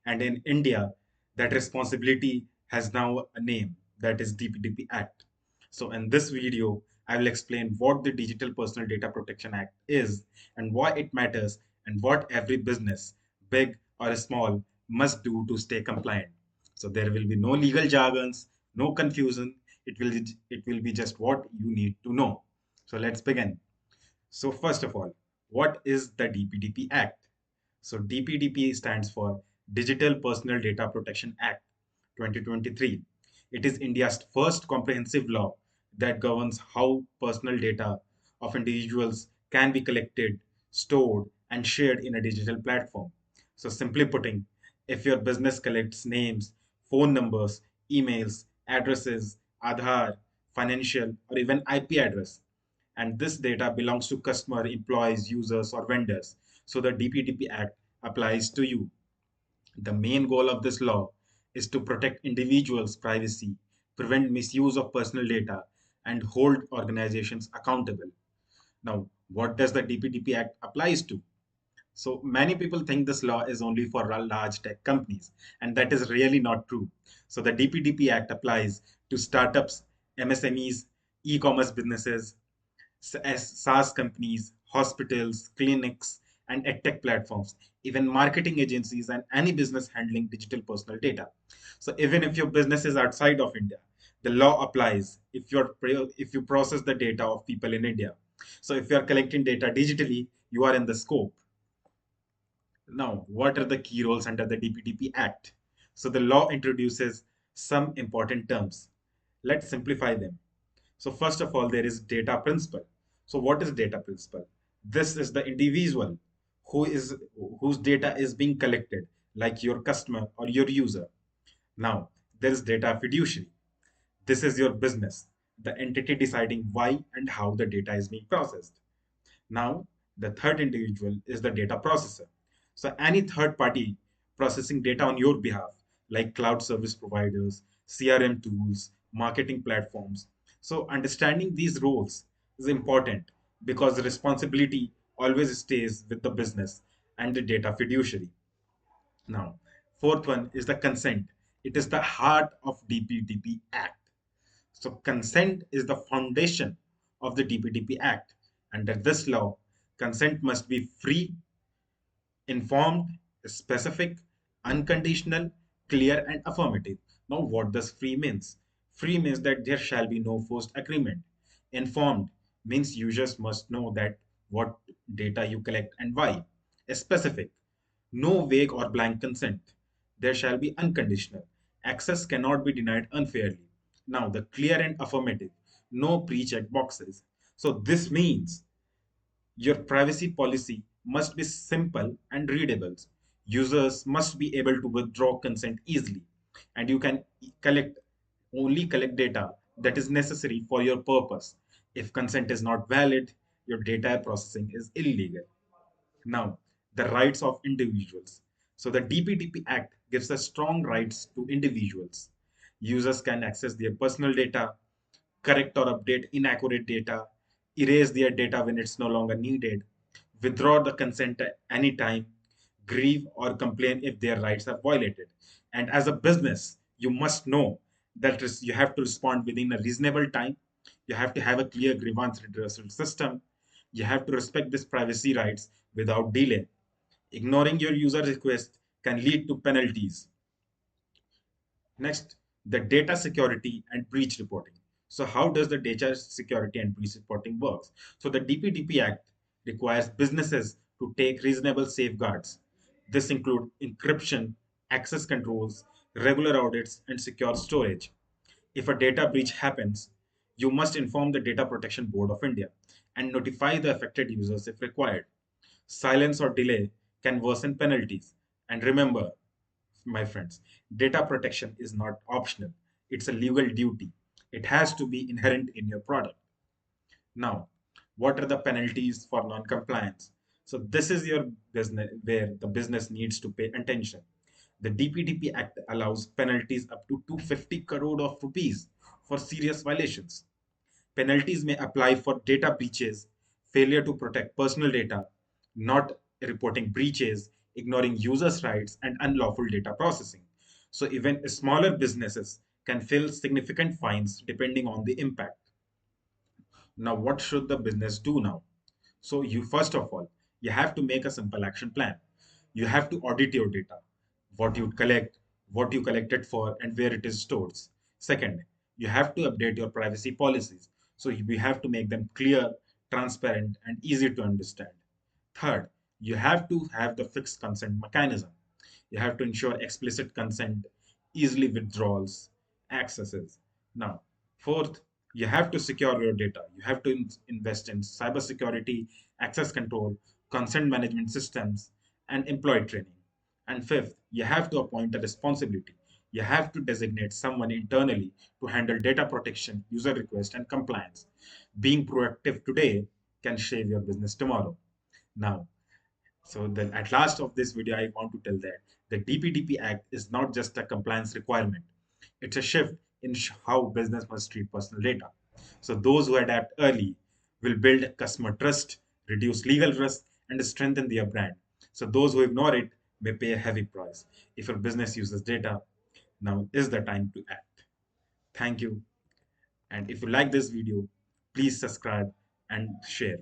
And in India, that responsibility has now a name, that is DPDP Act. So in this video, I will explain what the Digital Personal Data Protection Act is and why it matters and what every business, big or small, must do to stay compliant. So there will be no legal jargons, no confusion. It will be just what you need to know. So let's begin. So first of all, what is the DPDP Act? So DPDP stands for Digital Personal Data Protection Act 2023. It is India's first comprehensive law that governs how personal data of individuals can be collected, stored, and shared in a digital platform. So simply putting, if your business collects names, phone numbers, emails, addresses, Aadhaar, financial, or even IP address, and this data belongs to customer, employees, users, or vendors. So the DPDP Act applies to you. The main goal of this law is to protect individuals' privacy, prevent misuse of personal data, and hold organizations accountable. Now, what does the DPDP Act applies to? So many people think this law is only for large tech companies, and that is really not true. So the DPDP Act applies to startups, MSMEs, e-commerce businesses, as SaaS companies, hospitals, clinics, and edtech platforms, even marketing agencies, and any business handling digital personal data. So even if your business is outside of India, the law applies if you process the data of people in India. So if you are collecting data digitally, you are in the scope. Now, what are the key roles under the DPDP Act? So the law introduces some important terms. Let's simplify them. So first of all, there is data principle. So what is data principle? This is the individual whose data is being collected, like your customer or your user. Now, there is data fiduciary. This is your business, the entity deciding why and how the data is being processed. Now, the third individual is the data processor. So any third party processing data on your behalf, like cloud service providers, CRM tools, marketing platforms. So understanding these roles is important because the responsibility always stays with the business and the data fiduciary. Now, fourth one is the consent. It is the heart of DPDP Act. So consent is the foundation of the DPDP Act. Under this law, consent must be free, informed, specific, unconditional, clear, and affirmative. Now, what does free means? Free means that there shall be no forced agreement. Informed means users must know that what data you collect and why. Specific, no vague or blank consent. There shall be unconditional. Access cannot be denied unfairly. Now, the clear and affirmative, no pre-check boxes. So this means your privacy policy must be simple and readable. Users must be able to withdraw consent easily, and you can collect data that is necessary for your purpose. If consent is not valid, your data processing is illegal. Now, the rights of individuals. So the DPDP Act gives us strong rights to individuals. Users can access their personal data, correct or update inaccurate data, erase their data when it's no longer needed, withdraw the consent at any time, grieve or complain if their rights are violated. And as a business, you must know that you have to respond within a reasonable time. You have to have a clear grievance redressal system. You have to respect these privacy rights without delay. Ignoring your user request can lead to penalties. Next, the data security and breach reporting. So how does the data security and breach reporting works? So the DPDP Act requires businesses to take reasonable safeguards. This include encryption, access controls, regular audits, and secure storage. If a data breach happens, you must inform the Data Protection Board of India and notify the affected users if required. Silence or delay can worsen penalties. And remember, my friends, data protection is not optional, it's a legal duty. It has to be inherent in your product. Now, what are the penalties for non-compliance? So this is your business where the business needs to pay attention. The DPDP Act allows penalties up to 250 crore of rupees for serious violations. Penalties may apply for data breaches, failure to protect personal data, not reporting breaches, ignoring users' rights, and unlawful data processing. So even smaller businesses can face significant fines depending on the impact. Now, what should the business do now? So you first of all, you have to make a simple action plan. You have to audit your data, what you collect, what you collected for, and where it is stored. Second, you have to update your privacy policies. So we have to make them clear, transparent, and easy to understand. Third, you have to have the fixed consent mechanism. You have to ensure explicit consent, easily withdrawals, accesses. Now, fourth, you have to secure your data. You have to invest in cybersecurity, access control, consent management systems, and employee training. And fifth, you have to appoint a responsibility. You have to designate someone internally to handle data protection, user request, and compliance. Being proactive today can save your business tomorrow. Now, so then at last of this video, I want to tell that the DPDP Act is not just a compliance requirement. It's a shift in how business must treat personal data. So those who adapt early will build customer trust, reduce legal risk, and strengthen their brand. So those who ignore it may pay a heavy price. If your business uses data, now is the time to act. Thank you. And if you like this video, please subscribe and share.